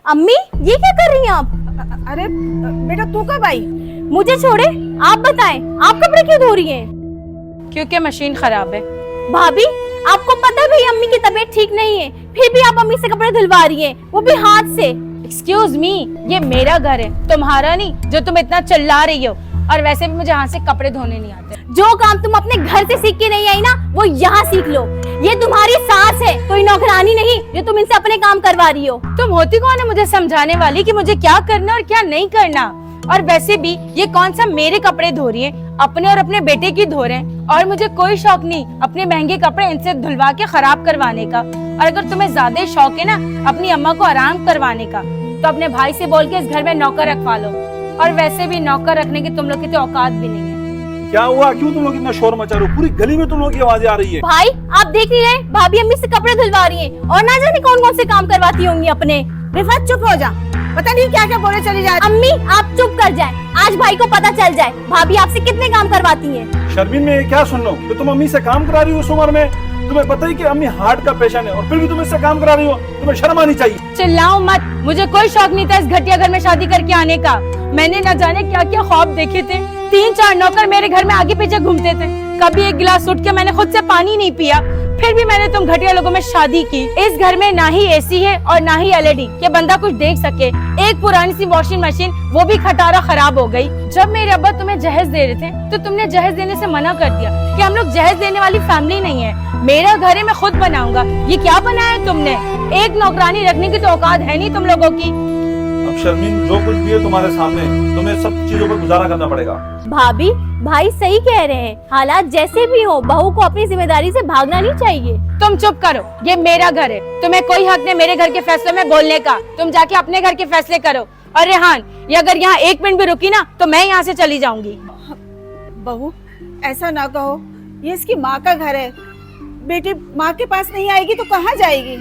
अम्मी ये क्या कर रही हैं आप? अरे बेटा तू कब आई? मुझे छोड़े, आप बताएं आप कपड़े क्यों धो रही हैं? क्योंकि मशीन खराब है। भाभी आपको पता है भाई अम्मी की तबीयत ठीक नहीं है, फिर भी आप अम्मी से कपड़े धुलवा रही हैं, वो भी हाथ से। एक्सक्यूज मी, ये मेरा घर है, तुम्हारा नहीं, जो तुम इतना चिल्ला रही हो। और वैसे भी मुझे हाथ से कपड़े धोने नहीं आते। जो काम तुम अपने घर से सीख के नहीं आई ना, वो यहाँ सीख लो। ये तुम्हारी सास है, कोई नौकरानी नहीं जो तुम इनसे अपने काम करवा रही हो। तुम होती कौन है मुझे समझाने वाली कि मुझे क्या करना और क्या नहीं करना? और वैसे भी ये कौन सा मेरे कपड़े धो रही है? अपने और अपने बेटे की धो रहे हैं। और मुझे कोई शौक नहीं अपने महंगे कपड़े इनसे धुलवा के खराब करवाने का। और अगर तुम्हें ज्यादा शौक है ना अपनी अम्मा को आराम करवाने का, तो अपने भाई से बोल के इस घर में नौकर रखवा लो। और वैसे भी नौकर रखने की तुम लोग की तो औकात भी नहीं है। क्या हुआ? क्यों तुम लोग इतना शोर मचा रहे हो? पूरी गली में तुम लोग की आवाजें आ रही है। भाई आप देख नहीं रहे, भाभी अम्मी से कपड़े धुलवा रही हैं और ना जाने कौन कौन से काम करवाती होंगी अपने। रिफत चुप हो जा, पता नहीं क्या क्या बोले चली जा रही। अम्मी आप चुप कर जाए, आज भाई को पता चल जाए भाभी आपसे कितने काम करवाती हैं। शर्मीन में क्या सुन लो कि तुम अम्मी से काम करा रही हो उस उम्र में? तुम्हें पता ही कि अम्मी हार्ट का पेशेंट है और फिर भी तुम इससे काम करा रही हो। तुम्हें शर्म आनी चाहिए। चिल्लाओ मत, मुझे कोई शौक नहीं था इस घटिया घर में शादी करके आने का। मैंने न जाने क्या क्या ख्वाब देखे थे। 3-4 नौकर मेरे घर में आगे पीछे घूमते थे। कभी एक गिलास उठ के मैंने खुद से पानी नहीं पिया। फिर भी मैंने तुम घटिया लोगों में शादी की। इस घर में ना ही एसी है और ना ही एलईडी कि बंदा कुछ देख सके। एक पुरानी सी वॉशिंग मशीन, वो भी खटारा खराब हो गई। जब मेरे अब्बा तुम्हें जहेज दे रहे थे तो तुमने जहेज देने से मना कर दिया कि हम लोग जहेज देने वाली फैमिली नहीं है। मेरा घर है, मैं खुद बनाऊंगा। ये क्या बनाया है तुमने? एक नौकरानी रखने की तो औकात है नहीं तुम लोगों की। अब शर्मीन जो कुछ भी है तुम्हारे सामने, तुम्हें सब चीजों पर गुजारा करना पड़ेगा। भाभी भाई सही कह रहे हैं, हालात जैसे भी हो बहू को अपनी जिम्मेदारी से भागना नहीं चाहिए। तुम चुप करो, ये मेरा घर है, तुम्हें कोई हक नहीं मेरे घर के फैसले में बोलने का। तुम जाके अपने घर के फैसले करो। और रेहान, ये अगर यहाँ 1 मिनट भी रुकी ना तो मैं यहाँ से चली जाऊंगी। बहू ऐसा ना कहो, ये इसकी माँ का घर है। बेटी माँ के पास नहीं आएगी तो कहाँ जाएगी?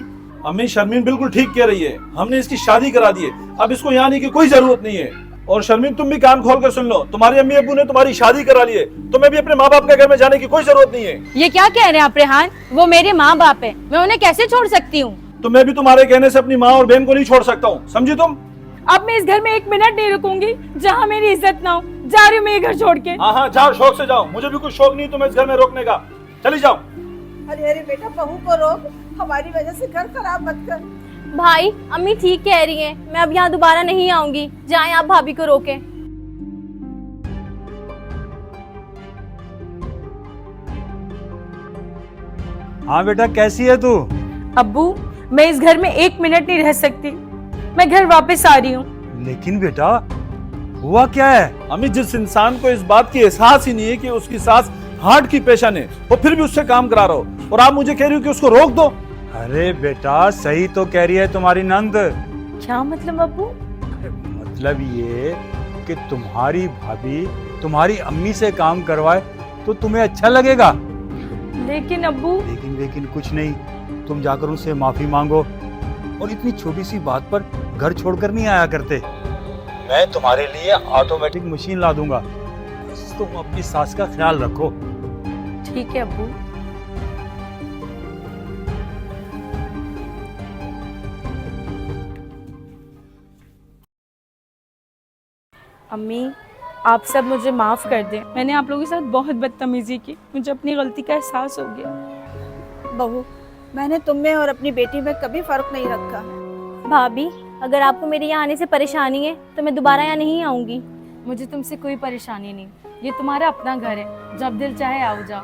अम्मी शर्मीन बिल्कुल ठीक कह रही है। हमने इसकी शादी करा दी है, अब इसको यहाँ आने की कोई जरूरत नहीं है। और शर्मीन तुम भी कान खोल कर सुन लो, तुम्हारी अम्मी अब्बू ने तुम्हारी शादी करा ली है, तुम्हें भी अपने माँ बाप के घर में जाने की कोई जरूरत नहीं है। ये क्या कह रहे हैं आप रेहान? वो मेरे माँ बाप है, मैं उन्हें कैसे छोड़ सकती हूँ? तो मैं भी तुम्हारे कहने से अपनी माँ और बहन को नहीं छोड़ सकता हूँ, समझी तुम? अब मैं इस घर में 1 मिनट नहीं रुकूंगी जहाँ मेरी इज्जत ना हो। जा रही हूँ मैं ये घर छोड़ के। हाँ जाओ, शौक से जाओ। मुझे भी कुछ शौक नहीं तुम्हें इस घर में रोकने का। चली जाओ। अरे अरे बेटा बहू को रोक, हमारी वजह से घर खराब मत कर। भाई अम्मी ठीक कह रही हैं, मैं अब यहाँ दोबारा नहीं आऊंगी। जाएं आप भाभी को रोके। हाँ बेटा कैसी है तू? अब्बू मैं इस घर में 1 मिनट नहीं रह सकती, मैं घर वापस आ रही हूँ। लेकिन बेटा हुआ क्या है? अम्मी जिस इंसान को इस बात की एहसास ही नहीं है कि उसकी सास हार्ट की पेशेंट है, वो फिर भी उससे काम करा रहा हो और आप मुझे कह रही हो कि उसको रोक दो। अरे बेटा सही तो कह रही है तुम्हारी नंद। क्या मतलब अब्बू? मतलब ये कि तुम्हारी भाभी तुम्हारी अम्मी से काम करवाए तो तुम्हें अच्छा लगेगा। लेकिन अब्बू। लेकिन कुछ नहीं, तुम जाकर उनसे माफी मांगो। और इतनी छोटी सी बात पर घर छोड़कर नहीं आया करते। मैं तुम्हारे लिए ऑटोमेटिक मशीन ला दूंगा, बस तुम अपनी सास का ख्याल रखो। ठीक है अब्बू। अम्मी आप सब मुझे माफ कर दें, मैंने आप लोगों के साथ बहुत बदतमीजी की, मुझे अपनी गलती का एहसास हो गया। बहू मैंने तुम में और अपनी बेटी में कभी फर्क नहीं रखा। भाभी अगर आपको मेरे यहाँ आने से परेशानी है तो मैं दोबारा यहाँ नहीं आऊंगी। मुझे तुमसे कोई परेशानी नहीं, ये तुम्हारा अपना घर है, जब दिल चाहे आओ जाओ।